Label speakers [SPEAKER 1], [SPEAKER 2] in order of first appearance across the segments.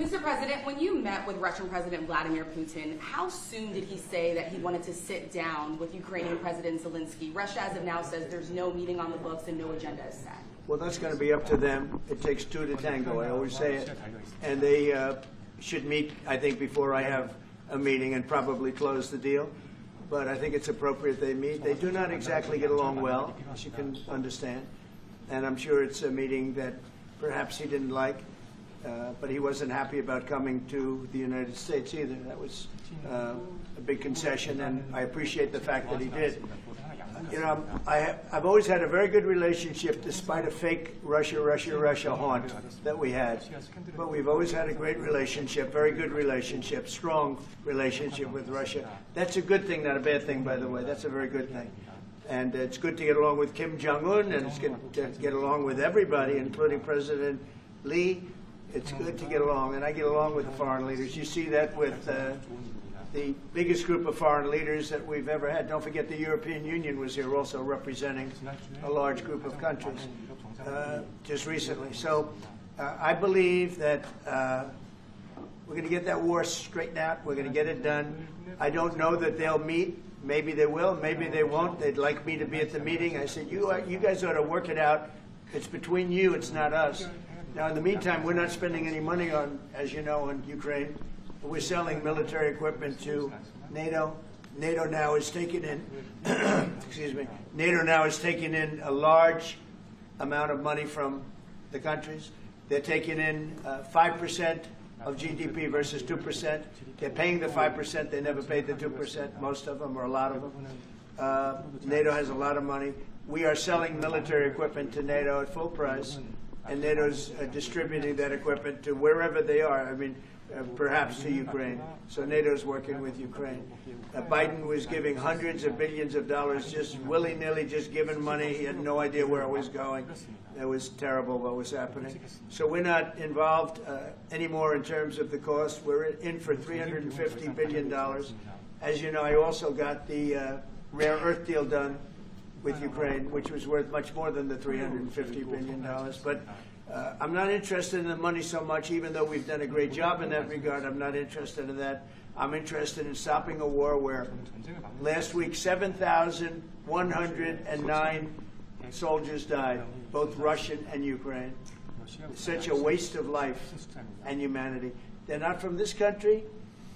[SPEAKER 1] Mr. President, when you met with Russian President Vladimir Putin, how soon did he say that he wanted to sit down with Ukrainian President Zelensky? Russia, as of now, says there's no meeting on the books and no agenda is set.
[SPEAKER 2] Well, that's going to be up to them. It takes two to tango, I always say it. And they should meet, I think, before I have a meeting and probably close the deal. But I think it's appropriate they meet. They do not exactly get along well, as you can understand. And I'm sure it's a meeting that perhaps he didn't like. But he wasn't happy about coming to the United States either. That was a big concession, and I appreciate the fact that he did. You know, I've always had a very good relationship, despite a fake Russia haunt that we had. But we've always had a great relationship, very good relationship, strong relationship with Russia. That's a good thing, not a bad thing, by the way. That's a very good thing. And it's good to get along with Kim Jong-un, and it's good to get along with everybody, including President Lee. It's good to get along, and I get along with the foreign leaders. You see that with the biggest group of foreign leaders that we've ever had. Don't forget the European Union was here also representing a large group of countries just recently. So I believe that we're going to get that war straightened out. We're going to get it done. I don't know that they'll meet. Maybe they will. Maybe they won't. They'd like me to be at the meeting. I said, you guys ought to work it out. It's between you. It's not us. Now, in the meantime, we're not spending any money on, as you know, on Ukraine. We're selling military equipment to NATO. NATO now is taking in, excuse me, NATO now is taking in a large amount of money from the countries. They're taking in 5% of GDP versus 2%. They're paying the 5%. They never paid the 2%, most of them, or a lot of them. NATO has a lot of money. We are selling military equipment to NATO at full price. And NATO's distributing that equipment to wherever they are, I mean, perhaps to Ukraine. So NATO's working with Ukraine. Biden was giving hundreds of billions of dollars, just willy-nilly, just giving money. He had no idea where it was going. It was terrible what was happening. So we're not involved anymore in terms of the cost. We're in for $350 billion. As you know, I also got the rare earth deal done with Ukraine, which was worth much more than the $350 billion. But I'm not interested in the money so much, even though we've done a great job in that regard. I'm not interested in that. I'm interested in stopping a war where last week 7,109 soldiers died, both Russian and Ukraine. It's such a waste of life and humanity. They're not from this country.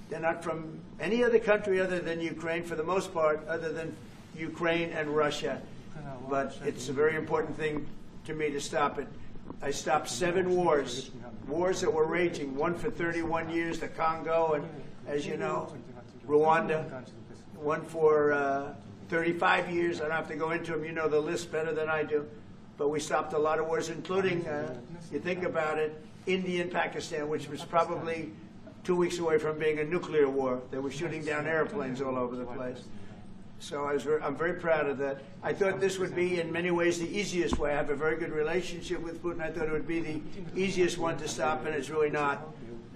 [SPEAKER 2] They're not from any other country other than Ukraine, for the most part, other than Ukraine and Russia. But it's a very important thing to me to stop it. I stopped 7 wars that were raging, one for 31 years, the Congo, and as you know, Rwanda, one for 35 years. I don't have to go into them. You know the list better than I do. But we stopped a lot of wars, including, you think about it, India and Pakistan, which was probably 2 weeks away from being a nuclear war. They were shooting down airplanes all over the place. So I'm very proud of that. I thought this would be, in many ways, the easiest way. I have a very good relationship with Putin. I thought it would be the easiest one to stop, and it's really not.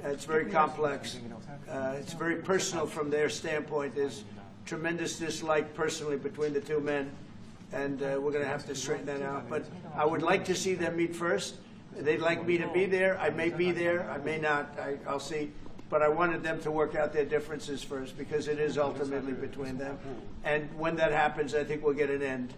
[SPEAKER 2] It's very complex. It's very personal from their standpoint. There's tremendous dislike personally between the two men, and we're going to have to straighten that out. But I would like to see them meet first. They'd like me to be there. I may be there. I may not. I'll see. But I wanted them to work out their differences first, because it is ultimately between them. And when that happens, I think we'll get an end.